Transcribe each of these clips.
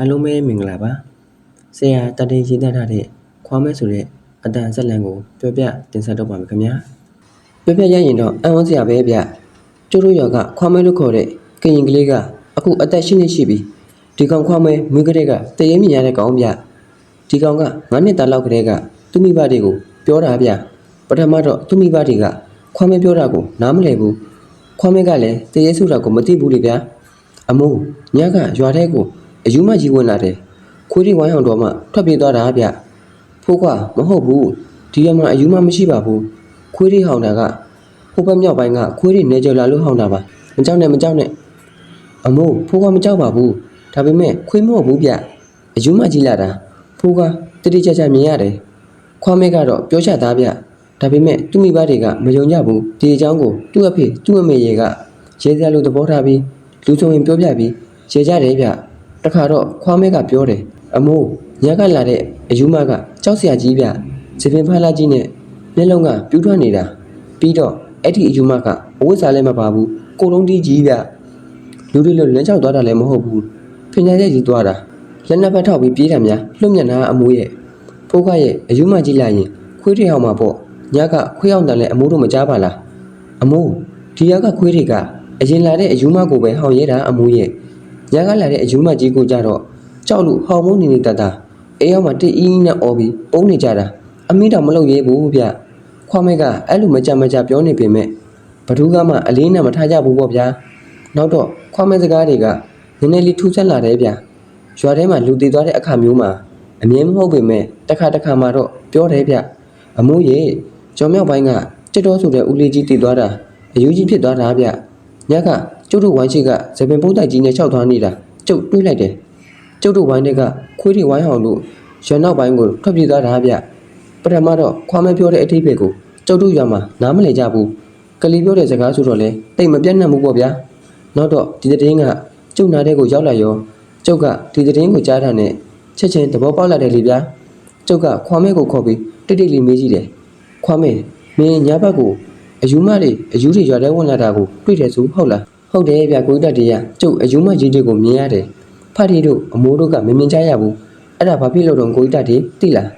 အားလုံးပဲမင်္ဂလာပါဆရာတတိရေးသားထားတဲ့ခွာမဲဆိုတဲ့အတန်ဇက်လန်ကိုပြောပြတင်ဆက်တော့ပါမယ်ခင်ဗျာပြောပြရရင်တော့အံ့ဩစရာပဲဗျကျိုးတို့ရွာကခွာမဲလို့ခေါ်တဲ့ကရင်ကလေးကအခုအသက်8နှစ်ရှိပြီဒီကောင်ခွာမဲမိကတဲ့ကတရေမြင်ရတဲ့ကောင်ဗျဒီကောင်က9နှစ်သားလောက်ကလေးကသူ့မိဘတွေကိုပြောတာဗျပထမတော့သူ့မိဘတွေကခွာမဲပြောတာကိုနားမလည်ဘူးခွာမဲကလည်းတရေဆိုတာကိုမသိဘူးလေဗျအမိုးညကရွာထဲကိုအယူမကြီးဝင်လာတယ်ခွေးတွေဝိုင်းအောင်တော့မှထွက်ပြေးသွားတာဗျဖိုးကမဟုတ်ဘူးဒီရမှာအယူမမရှိပါဘူးခွေးတွေဟောင်းတာကဟိုဘက်မြောက်ပိုင်းကခွေးတွေနေကြလာလို့ဟောင်းတာပါမကြောက်နဲ့အမိုးဖိုးကမကြောက်ပါဘူးဒါပေမဲ့ခွေးမဟုတ်ဘူးဗျအယူမကြီးလာတာဖိုးကတတိကျကျမြင်ရတယ်ခွားမဲကတော့ပြောချသားဗျဒါပေမဲ့သူ့မိဘတွေကမယုံကြဘူးဒီအကြောင်းကိုသူ့အဖေသူ့အမေတွေကရဲစရာလို့သဘောထားပြီးလူဆိုရင်ပြောပြပြီးရေကြတယ်ဗျတခါတော့ခွားမဲကပြောတယ်အမိုးညကလာတဲ့အယူမကကြောက်စရာကြီးဗျစပင်ဖားလာကြီးနဲ့မျက်လုံးကပြူးထွက်နေတာပြီးတော့အဲ့ဒီအယူမကအဝတ်စားလည်းမပါဘူးကိုလုံးတီးကြီးဗျလူတွေလိုလမ်းလျှောက်သွားတာလည်းမဟုတ်ဘူးဖင်ညာရက်ကြီးသွားတာလက်နှစ်ဖက်ထောက်ပြီးပြေးတာများလွတ်မျက်နှာအမိုးရဲ့ဖိုးကရဲ့အယူမကြီးလာရင်ခွေးတွေဟောင်းမှာပေါ့ညကခွေးအောင်တန်လဲအမိုးတို့မကြားပါလားအမိုးဒီရကခွေးတွေကအရင်လာတဲ့အယူမကိုပဲဟောင်းရဲတာအမိုးရဲ့ညကလာတဲ့အယူမကြီးကိုကြတော့ကြောက်လို့ဟောင်းမုန်းနေတတ်တာအေးရောက်မှတိအင်းနဲ့အော်ပြီးအုံးနေကြတာအမိတော်မလုပ်ရဲဘူးဗျခွားမဲကအဲ့လိုမကြပြောနေပေမဲ့ဘဒူးကမှအလေးနဲ့မထားကြဘူးပေါ့ဗျာနောက်တော့ခွားမဲစကားတွေကနည်းနည်းလေးထူးဆန်းလာတယ်ဗျရွာထဲမှာလူတည်သွားတဲ့အခါမျိုးမှာအမြဲမဟုတ်ပေမဲ့တခါမှတော့ပြောတယ်ဗျအမိုးရဲ့ကျော်မြောက်ပိုင်းကကြက်တော်ဆိုတဲ့ဦးလေးကြီးတည်သွားတာအယူကြီးဖြစ်သွားတာဗျညကကျုပ်တို့ဝိုင်းရှိကဇပင်ပုတ်တိုက်ကြီးနဲ့ခြောက်သွားနေတာကျုပ်တွေးလိုက်တယ်ကျုပ်တို့ဝိုင်းတွေကခွေးတွေဝိုင်းအောင်လို့ရွာနောက်ပိုင်းကိုထွက်ပြေးသွားတာဗျပထမတော့ခွားမဲပြောတဲ့အထိပ္ပယ်ကိုကျုပ်တို့ရွာမှာနားမလည်ကြဘူးကလေးပြောတဲ့စကားဆိုတော့လေတိတ်မပြတ်နှံ့ဘူးပေါ့ဗျာနောက်တော့ဒီသတင်းကကျုပ်နာတဲ့ကိုရောက်လာရောကျုပ်ကဒီသတင်းကိုကြားတာနဲ့ချက်ချင်းသဘောပေါက်လာတယ်လေဗျာကျုပ်ကခွားမဲကိုခေါ်ပြီးတိတ်လေးမေးကြည့်တယ်ခွားမဲမင်းညဘက်ကိုအယူမတွေအယူတွေရွာထဲဝင်လာတာကိုတွေ့တယ်ဆိုဟုတ်လားဟုတ်တယ်ဗျကိုတက်တရားကျုပ်အယူမကြီးတွေကိုမြင်ရတယ်ဖတ်တီတို့အမိုးတို့ကမမြင်ကြရဘူးအဲ့ဒါဘာဖြစ်လို့တော့ကိုတက်တီသိလား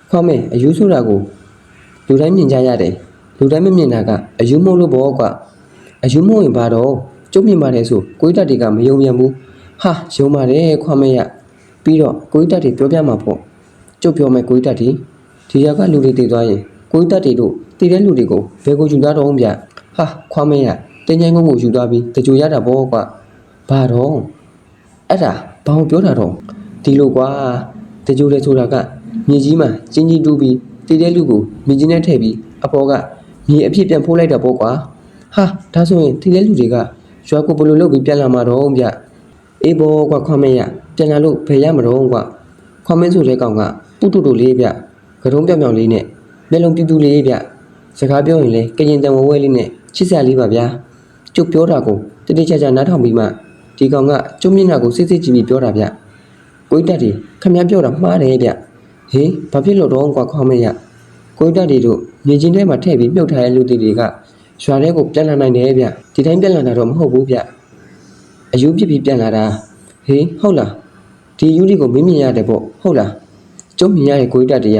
ခွားမဲအယူဆိုတာကိုလူတိုင်းမြင်ကြရတယ်လူတိုင်းမမြင်တာကအယူမဟုတ်လို့ဘောကွာအယူမဟုတ်ရင်ဘာတော့ကျုပ်မြင်ပါတယ်ဆိုကိုတက်တီကမယုံပြန်ဘူးဟာယုံပါတယ်ခွားမဲရပြီးတော့ကိုတက်တီပြောပြမှာပေါ့ကျုပ်ပြောမယ်ကိုတက်တီဒီရကလူတွေတည်သွားရင်ကိုတက်တီတို့တည်တဲ့လူတွေကိုဘယ်ကိုယူသွားတော့ဗျဟာခွားမဲရတင်းချိုင်းကုန်းကိုယူသွားပြီးတကြိုရတာဘောကွာဘာတော့အဲ့ဒါဘာကိုပြောတာတော့ဒီလိုကွာတကြိုတယ်ဆိုတာကမြေကြီးမှာကျင်းတူးပြီးတည်တဲ့လူကိုမြေကြီးနဲ့ထည့်ပြီးအပေါ်ကမြေအဖြစ်ပြန်ဖိုးလိုက်တာပေါ့ကွာဟာဒါဆိုရင်တည်တဲ့လူတွေကရွာကိုဘယ်လိုလုပ်ပြီးပြန်လာမှာတော့ဗျအေးဘောကွာခွားမဲရပြန်လာလို့ဘယ်ရမတော့ကွာခွားမဲဆိုတဲ့ကောင်ကပုတုတူလေးဗျကတုံးပြောင်ပြောင်လေးနဲ့မျက်လုံးပြူးပြူးလေးဗျစကားပြောရင်လေကရင်တန်ဝဲလေးနဲ့ချစ်စရာလေးပါဗျာကျုပ်ပြောတာကိုတတိကျကျနားထောင်ပြီးမှဒီကောင်ကကျုံမျက်နှာကိုစစ်စစ်ကြည့်ပြီးပြောတာဗျကိုတက်တီခမပြောတာမှားတယ်ဗျဟေးဘာဖြစ်လို့တော့ကွာခွားမဲရကိုတက်တီတို့မြေချင်းထဲမှာထည့်ပြီးမြုပ်ထားတဲ့လူတွေကရွာထဲကိုပြန်လာနိုင်တယ်ဗျဒီတိုင်းပြန်လာတာတော့မဟုတ်ဘူးဗျအယူပြစ်ပြီးပြန်လာတာဟေးဟုတ်လားဒီယူလေးကိုမင်းမြင်ရတယ်ပေါ့ဟုတ်လားကျုံမြင်ရတဲ့ကိုတက်တီက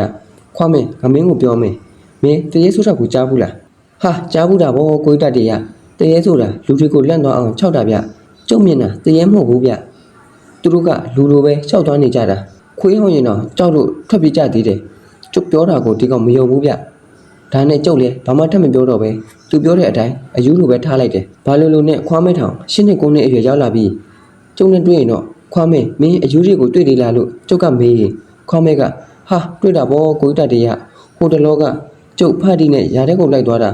ခွားမဲငမင်းကိုပြောမယ်မင်းတရေဆိုတာကိုကြားဘူးလားဟာကြားဘူးတာဗောကိုတက်တီကတရေဆိုတာလူတွေကိုလန့်သွားအောင်ခြောက်တာဗျကျုံမြင်တာတရေမဟုတ်ဘူးဗျသူတို့ကလူလိုပဲခြောက်သွားနေကြတာခွေးဟောင်းရင်တော့ကြောက်လို့ထွက်ပြေးကြသေးတယ်ကျုပ်ပြောတာကိုဒီကောင်မယုံဘူးဗျဒါနဲ့ကျုပ်လည်းဘာမှထပ်မပြောတော့ပဲသူပြောတဲ့အတိုင်းအယူလိုပဲထားလိုက်တယ်ဘာလို့နဲ့ခွားမဲထောင်8နှစ်9နှစ်အရွယ်ရောက်လာပြီးကျုံနဲ့တွေ့ရင်တော့ခွားမဲမင်းအယူတွေကိုတွေ့နေလားလို့ကျုပ်ကမေးရင်ခွားမဲကဟာတွေ့တာဗောကိုတက်တီကဟိုတလောကကျုပ်ဖတ်တီနဲ့ຢာတဲ့ကိုလိုက်သွားတာ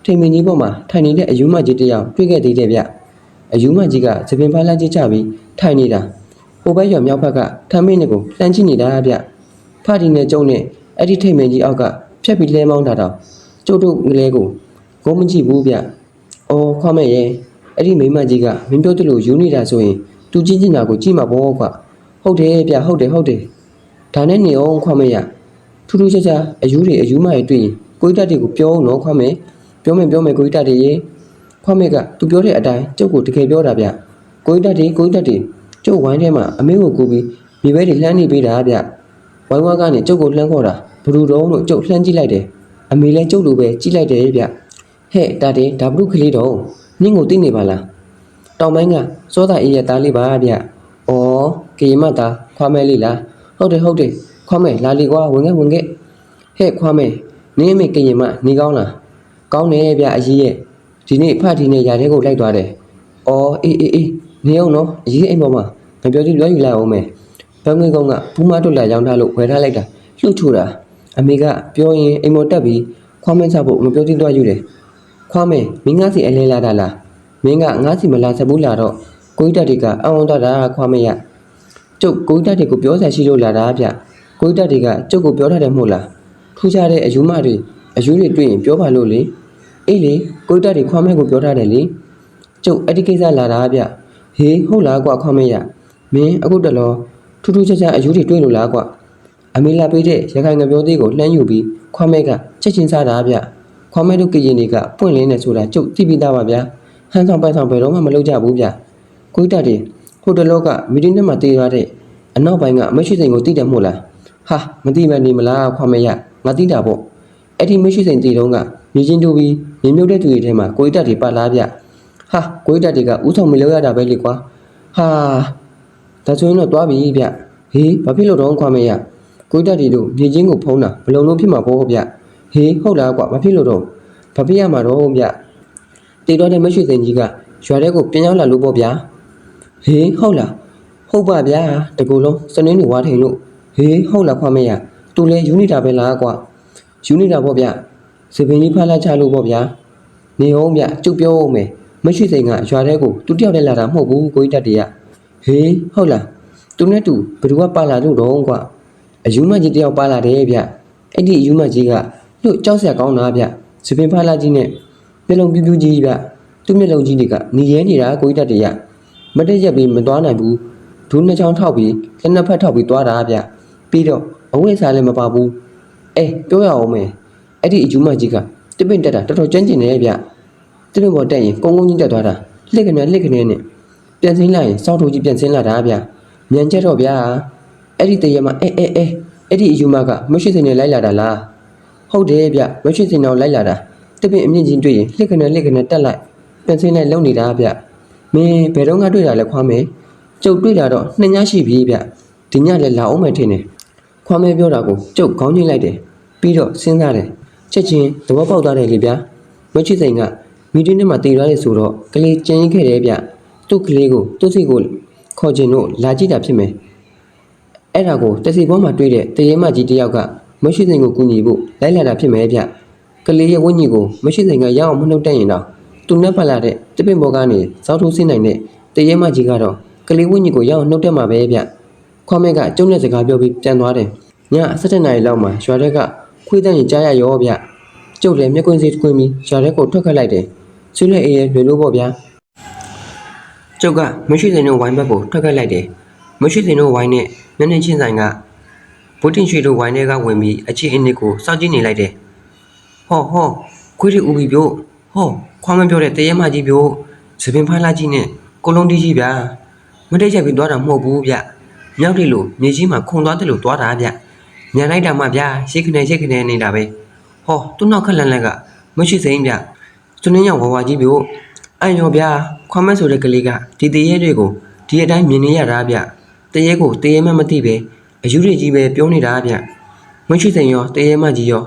ထိန်မင်းကြီးပေါ်မှာထိုင်နေတဲ့အယူမကြီးတယောက်တွေ့ခဲ့သေးတယ်ဗျအယူမကြီးကသပင်ဖားလမ်းကြီးချပြီးထိုင်နေတာဟိုဘက်ရွာမြောက်ဘက်ကထမ်းမင်းတွေကိုလှမ်းကြည့်နေတာဗျဖတ်တီနဲ့ကျုံနဲ့အဲ့ဒီထိန်မင်းကြီးအောက်ကဖြတ်ပြီးလဲမောင်းတာတော့ကျုပ်တို့ကလေးကိုဂုံးမကြည့်ဘူးဗျအော်ခွားမဲရဲ့အဲ့ဒီမိမကြီးကမင်းပြောသလိုယူနေတာဆိုရင်သူကြည့်နေတာကိုကြည့်မှာပေါ့ကွာဟုတ်တယ်ဗျဟုတ်တယ်ဒါနဲ့နေအောင်ခွားမဲရထူးထူးခြားခြားအယူမတွေတွေ့ရင်ကိုတက်တီကိုပြောအောင်နော်ခွားမဲပြောမယ်ကိုတက်တီရေခွားမဲကသူပြောတဲ့အတိုင်းကျုပ်ကိုတကယ်ပြောတာဗျကိုတက်တီကျုပ်ဝိုင်းထဲမှာအမေကိုကူပြီး မြေပဲတွေလှမ်းနေပေးတာဗျဝိုင်းဝါးကနေကျုပ်ကိုလှမ်းခေါ်တာဘလူတော်လို့ကျုပ်လှမ်းကြည့်လိုက်တယ်အမေလည်းကျုပ်လိုပဲကြည့်လိုက်တယ်ဗျဟဲ့တာတင်ဒါဘလူကလေးတော့နင်းကိုသိနေပါလားတောင်ပိုင်းကစောသားအေးရဲ့သားလေးပါဗျဩကေမတာခွားမဲလေးလားဟုတ်တယ်ခွားမဲလာလီကွာဝင်ခဲ့ဟဲ့ခွားမဲနင်းအမေကရင်မနေကောင်းလားကောင်းတယ်ဗျအကြီးရဲ့ဒီနေ့ဖတ်ဒီနေ့ຢာတဲ့ကိုလိုက်သွားတယ်ဩအေးနေအောင်နော်အကြီးအိမ်ပေါ်မှာမပြောသေးလွှဲယူလိုက်အောင်မယ်ဘန်းငွေကောင်ကဘူးမတွတ်လာရောင်းထားလို့ဝယ်ထားလိုက်တာလှုပ်ထူတာအမေကပြောရင်အိမ်ပေါ်တက်ပြီးခွားမဲချဖို့မပြောသေးတော့ယူတယ်ခွားမဲမင်းငါးစီအလဲလာတာလားမင်းကငါးစီမလာစဘူးလာတော့ကိုကြီးတက်တွေကအံ့ဩတာခွားမဲရကျုပ်ကိုကြီးတက်တွေကိုပြောဆရာရှိလို့လာတာဗျကိုကြီးတက်တွေကကျုပ်ကိုပြောထားတယ်မဟုတ်လားထူးခြားတဲ့အယူမတွေအယူတွေတွေ့ရင်ပြောပါလို့လေအေးလေကိုကြီးတက်တွေခွားမဲကိုပြောထားတယ်လေကျုပ်အဲ့ဒီကိစ္စလာတာဗျဟေးဟုတ်လားကွာခွားမဲရမင်းအခုတလောထူးထူးခြားခြားအယူတွေတွေ့လို့လားကွာအမေလာပေးတဲ့ရခိုင်ငပြောသေးကိုလှမ်းယူပြီးခွားမဲကချက်ချင်းစားတာဗျခွားမဲတို့ကရင်တွေကပွင့်လင်းနေဆိုတာကျုပ်သိပြီးသားပါဗျာဟန်းဆောင်ပန်းဆောင်ဘယ်တော့မှမလုပ်ကြဘူးဗျကိုကြီးတက်တွေဟိုတလောကမီတင်းထဲမှာတေးသွားတဲ့အနောက်ပိုင်းကမရှိစိန်ကိုသိတယ်မဟုတ်လားဟာမသိမနေမလားခွားမဲရငါသိတာပေါ့အဲ့ဒီမရှိစိန်တေးတုန်းကမြင်းချင်းတို့ပြီးမြင်းမြုပ်တဲ့သူတွေထဲမှာကိုကြီးတက်တွေပါလားဗျဟာကိုကြီးတက်တွေကဥဆောင်မလုပ်ရတာပဲလေကွာဟာဒါဆိုရင်တော့တွားပြီဗျဟေးဘာဖြစ်လို့တော့ခွားမဲရကိုကြီးတက်တွေတို့မြင်းချင်းကိုဖုံးတာဘလုံလုံးဖြစ်မှာပေါ့ဗျဟေးဟုတ်လားကွာဘာဖြစ်လို့တော့ဘာဖြစ်ရမှာတော့ဗျတေးတော့တဲ့မရှိစိန်ကြီးကရွာထဲကိုပြန်ရောက်လာလို့ပေါ့ဗျာဟေးဟုတ်လားဟုတ်ပါဗျာတကူလုံးစနေနေဝါထိန်လို့ဟေးဟုတ်လားခွားမဲရသူလဲယူနေတာပဲလားကွာယူနေတာပေါ့ဗျစပင်ကြီးဖားလာချလို့ပေါ့ဗျာနေအောင်ဗျကျုပ်ပြောအောင်မယ်မရှိစိန်ကရွာထဲကိုသူတယောက်တည်းလာတာမဟုတ်ဘူးကိုကြီးတက်တည်းရဟေးဟုတ်လားသူနဲ့တူဘယ်သူကပါလာလို့တော့ကွာအယူမကြီးတယောက်ပါလာတယ်ဗျအဲ့ဒီအယူမကြီးကလှုပ်ကြောက်စရာကောင်းတာဗျစပင်ဖားလာကြီးနဲ့မျက်လုံးပြူးပြူးကြီးဗျသူ့မျက်လုံးကြီးတွေကနေရဲနေတာကိုကြီးတက်တည်းရမတက်ရက်ပြီးမသွားနိုင်ဘူးဒူးနှစ်ချောင်းထောက်ပြီးလက်နှစ်ဖက်ထောက်ပြီးသွားတာဗျပြီးတော့အဝိစားလည်းမပါဘူးအေးပြောရအောင်မယ်အဲ့ဒီအယူမကြီးကတပင့်တက်တာတော်တော်ကျွမ်းကျင်နေရဲ့ဗျတပင့်ပေါ်တက်ရင်ကုန်းကုန်းကြီးတက်သွားတာလှစ်ကနေနဲ့ပြန်စင်းလိုက်ရင်စောက်ထိုးကြီးပြန်စင်းလာတာဗျမြန်ချက်တော့ဗျာအဲ့ဒီတရမအဲ့ဒီအယူမကမရှိစိန်နဲ့လိုက်လာတာလားဟုတ်တယ်ဗျမရှိစိန်တော့လိုက်လာတာတပင့်အမြင့်ချင်းတွေ့ရင်လှစ်ကနေတက်လိုက်ပြန်စင်းလိုက်လုံနေတာဗျမင်းဘယ်တော့ကတွေ့တာလဲခွားမဲကျုပ်တွေ့တာတော့နှစ်ညရှိပြီဗျဒီညလည်းလာအောင်မယ်ထင်တယ်ခွားမဲပြောတာကိုကျုပ်ခေါင်းညှိလိုက်တယ်ပြီးတော့စဉ်းစားတယ်ချက်ချင်းသဘောပေါက်သွားတယ်လေဗျာမရှိစိန်ကမီတင်းထဲမှာတည်သွားတယ်ဆိုတော့ကလေးကြံရင်ခဲ့တယ်ဗျသူ့ကလေးကိုသူ့စီကိုခေါ်ခြင်းလို့လာကြည့်တာဖြစ်မယ်အဲ့ဒါကိုတစီဘောမှာတွေ့တဲ့တရေမကြီးတယောက်ကမရှိစိန်ကိုကူညီဖို့လိုက်လာတာဖြစ်မယ်ဗျကလေးရဲ့ဝိညာဉ်ကိုမရှိစိန်ကရအောင်မနှုတ်တက်ရင်တော့သူနဲ့ပတ်လာတဲ့တပင့်ဘောကနေစောက်ထိုးဆင်းနိုင်တဲ့တရေမကြီးကတော့ကလေးဝိညာဉ်ကိုရအောင်နှုတ်တက်မှာပဲဗျခွားမဲကကျုံနဲ့စကားပြောပြီးပြန်သွားတယ်ည7 နာရီလောက်မှာရွာထဲကခွေးတန်းရင်ကြားရရောဗျကျုပ်လည်းမျက်ကွင်းစီးကွင်းပြီးရွာထဲကိုထွက်ခတ်လိုက်တယ်ဆွေးလက်အေးရဲ့လွယ်လို့ပေါ့ဗျာကျုပ်ကမရှိစိန်တို့ဝိုင်းဘက်ကိုထွက်ခတ်လိုက်တယ်မရှိစိန်တို့ဝိုင်းနဲ့နည်းနည်းချင်းဆိုင်ကဘုတင်ရွှေတို့ဝိုင်းထဲကဝင်ပြီးအခြေအနေကိုစောင့်ကြည့်နေလိုက်တယ်ဟောခွေးတွေဦးပြီးပြို့ဟောခွားမပြောတဲ့တရေမကြီးပြို့စပင်ဖားလာကြီးနဲ့ကိုလုံးတီးကြီးဗျာမတိတ်ချက်ပြီးသွားတာမဟုတ်ဘူးဗျမြောက်တယ်လို့မြေကြီးမှာခုန်သွားတယ်လို့သွားတာဗျညံလိုက်တာမှဗျာရှိခနေနေတာပဲဟောသူ့နောက်ခက်လန့်လန့်ကမရှိစိန်ဗျသူနှင်းရောက်ဝဝကြီးပြို့အဲ့ရောဗျာခွားမဆိုတဲ့ကလေးကဒီတရေတွေကိုဒီအတိုင်းမြင်နေရတာဗျတရေကိုတရေမှမသိပဲအယူတွေကြီးပဲပြောနေတာဗျမရှိစိန်ရောတရေမကြီးရော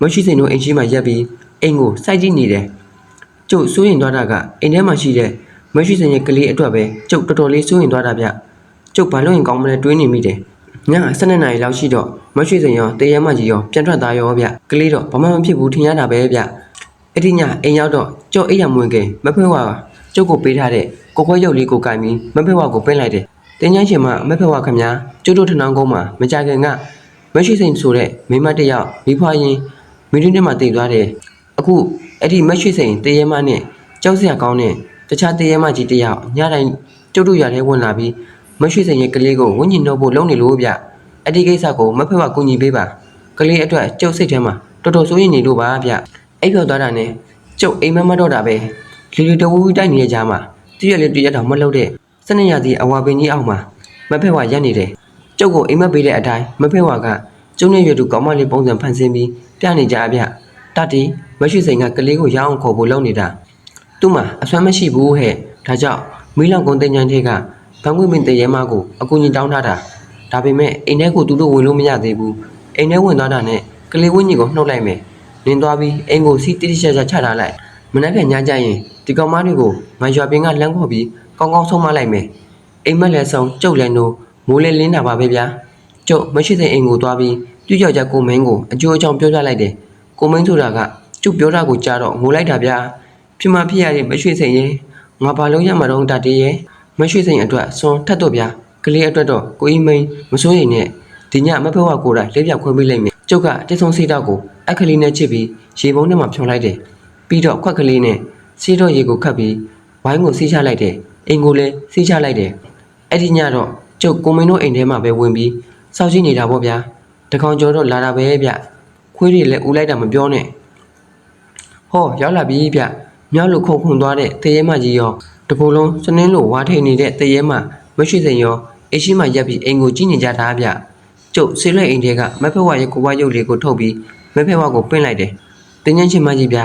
မရှိစိန်တို့အိမ်ရှိမှရက်ပြီးအိမ်ကိုစိုက်ကြည့်နေတယ်ကျုပ်စိုးရင်သွားတာကအိမ်ထဲမှာရှိတဲ့မရှိစိန်ရဲ့ကလေးအတွက်ပဲကျုပ်တော်တော်လေးစိုးရင်သွားတာဗျကျုပ်ဘာလို့ရင်ကောင်းမလဲတွေးနေမိတယ်ည12 နာရီလောက်ရှိတော့မရှိစိန်ရောတရေမကြီးရောပြန်ထွက်သားရောဗျကလေးတော့ဘာမှမဖြစ်ဘူးထင်ရတာပဲဗျအဲ့ဒီညအိမ်ရောက်တော့ကျုပ်အိမ်ရမဝင်ခင်မဖွဲဝါကျုပ်ကိုပေးထားတဲ့ကိုခွဲရုပ်လေးကိုကင်ပြီးမဖွဲဝါကိုပင်းလိုက်တယ်တင်းချမ်းရှင်မမဖွဲဝါခင်ဗျာကျုပ်တို့ထဏောင်းကုန်းမှာမကြခင်ကမရှိစိန်ဆိုတဲ့မိမတယောက်မိဖွားရင်မီတင်းထဲမှာတည်သွားတယ်အခုအဲ့ဒီမရှိစိန်တရေမနဲ့ကြောက်စရာကောင်းတဲ့တခြားတရေမကြီးတယောက်ညတိုင်းကျုပ်တို့ရွာထဲဝင်လာပြီးမရှိစိန်ရဲ့ကလေးကိုဝင်းကျင်တော့ဖို့လုံးနေလို့ဗျအဲ့ဒီကိစ္စကိုမဖွဲဝါကူညီပေးပါကလေးအတွက်ကျုပ်စိတ်ထဲမှာတော်တော်စိုးရိမ်နေလို့ပါဗျအိပ်ပျော်သွားတာနဲ့ကျုပ်အိမ်မတော့တာပဲလီတဝူးတိုက်နေတဲ့ကြားမှာတည့်ရလေးတည့်ရတော့မလှုပ်တဲ့စနေရသည့်အဝါပင်ကြီးအောက်မှာမဖက်ဝါရက်နေတယ် ကျုပ်ကိုအိမ်မက်ပေးတဲ့အတိုင်းမဖေဝါကကျုံနဲ့ရွတ်သူကောင်းမလေးပုံစံဖန်ဆင်းပြီးပြနေကြဗျတတီမရွှေစိန်ကကလေးကိုရအောင်ခေါ်ဖို့လုပ်နေတာသူ့မှာအဆွမ်းမရှိဘူးဟဲ့ဒါကြောင့်မီးလောင်ကုန်းတင်ញန်းထဲကဘန်ခွေမင်းတရေမကိုအကူကြီးတောင်းထားတာဒါပေမဲ့အိမ်ထဲကိုသူတို့ဝင်လို့မရသေးဘူးအိမ်ထဲဝင်သွားတာနဲ့ကလေးဝင်းကြီးကိုနှုတ်လိုက်မယ်နင်းသွားပြီးအိမ်ကိုစီးတိတိကျကျချထားလိုက်မနှက်ပြန်ညကြရင်ဒီကောင်မတွေကိုငါရွာပင်ကလမ်းခေါ်ပြီးကောင်းကောင်းဆုံးမလိုက်မယ်အိမ်မက်လည်းဆုံးကျုပ်လည်းနိုးမိုးလည်းလင်းတာပါပဲဗျာကျုပ်မရှိတဲ့အိမ်ကိုသွားပြီးပြုတ်ယောက်ျားကိုမင်းကိုအကျိုးအကြောင်းပြောပြလိုက်တယ်ကိုမင်းဆိုတာကကျုပ်ပြောတာကိုကြားတော့ငိုလိုက်တာဗျာဖြစ်မှဖြစ်ရတဲ့မရွှေစိန်ရဲ့ငါဘာလို့ရမှာတော့တတည်းရဲ့မရွှေစိန်အတွက်စွန်ထက်တော့ဗျာကလေးအတွက်တော့ကိုကြီးမင်းမစိုးရိမ်နဲ့ဒီညမဖက်ဝါကိုယ်တိုင်လေးပြောက်ခွဲပေးလိုက်မယ်ကျုပ်ကတက်ဆုံးစိတ်တော့ကိုအခလေးနဲ့ချစ်ပြီးရေပုံးထဲမှာဖြောလိုက်တယ်ပြီးတော့ခွက်ကလေးနဲ့စီးတော့ရေကိုခတ်ပြီးဝိုင်းကိုစီးချလိုက်တယ်အိမ်ကိုလည်းစီးချလိုက်တယ်အဲ့ဒီညတော့ကျုပ်ကိုမင်းတို့အိမ်ထဲမှာပဲဝင်ပြီးစောင့်ကြည့်နေတာပေါ့ဗျာတကောင်ကျော်တော့လာတာပဲဗျခွေးတွေလည်းဦးလိုက်တာမပြောနဲ့ဟောရောက်လာပြီဗျမြောက်လို့ခုန်ခုန်သွားတဲ့တရေမကြီးရောတကူလုံးစနင်းလို့ဝါထိန်နေတဲ့တရေမမရွှေစိန်ရောအိရှိမှရက်ပြီးအိမ်ကိုကြည့်နေကြတာဗျကျုပ်ဆေးလွဲအိမ်ထဲကမဖက်ဝါရဲ့ကိုဝါရုပ်လေးကိုထုတ်ပြီးမဖက်ဝါကိုပင့်လိုက်တယ်တင်းញန်းချင်းမကြီးဗျာ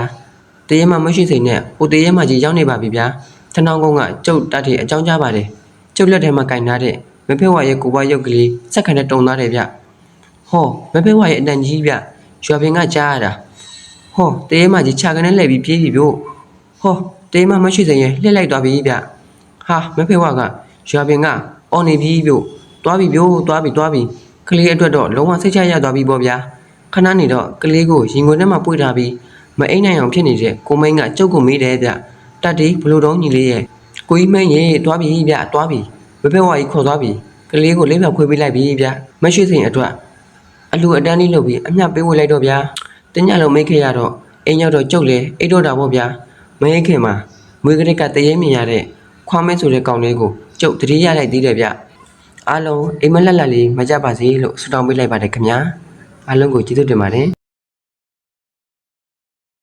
တရေမမရွှေစိန်နဲ့ဟိုတရေမကြီးရောက်နေပါပြီဗျာထနောင်းကုန်းကကျုပ်တတ်တဲ့အကြောင်းကြားပါတယ်ကျုပ်လက်ထဲမှာကင်ထားတဲ့မဖက်ဝါရဲ့ကိုဝါရုပ်ကလေးစက်ခံနဲ့တုံသွားတယ်ဗျဟောမဖက်ဝါရဲ့အတန်ကြီးဗျရွာပင်ကကြားရတာဟောတရေမကြီးခြာကနေလှည့်ပြီးပြေးပြီဗျဟောတရေမမရွှေစိန်ရဲ့လှည့်လိုက်သွားပြီဗျဟာမဖက်ဝါကရွာပင်ကအော်နေပြီဗျသွားပြီဗျသွားပြီကလေးအတွက်တော့လုံးဝစိတ်ချရသွားပြီပေါ့ဗျာခဏနေတော့ကလေးကိုရင်ခွင်ထဲမှာပွေထားပြီးမအိမ်နိုင်အောင်ဖြစ်နေတဲ့ကိုမိန်းကကျုပ်ကိုမေးတယ်ဗျတတ်တီဘလို့တော့ညီလေးရဲ့ကိုကြီးမင်းရေသွားပြီဗျသွားပြီမဖက်ဝါကြီးခေါ်သွားပြီကလေးကိုလေးပြောက်ခွေးပေးလိုက်ပြီဗျမရွှေစိန်အတွက်အလူအတန်းလေးလုပ်ပြီးအမျှပေးဝေလိုက်တော့ဗျာတညလုံးမိတ်ခဲ့ရတော့အိမ်ရောက်တော့ကျုပ်လေအိတ်တော့တာပေါ့ဗျာမအိတ်ခင်မှာမွေးကလေးကတရေမြင်ရတဲ့ခွားမဲဆိုတဲ့ကောင်လေးကိုကျုပ်တတိရလိုက်သေးတယ်ဗျအားလုံးအိမ်မလက်လက်လေးမကြပါစေလို့ဆုတောင်းပေးလိုက်ပါတယ်ခင်ဗျာအားလုံးကိုကျေးဇူးတင်ပါတယ်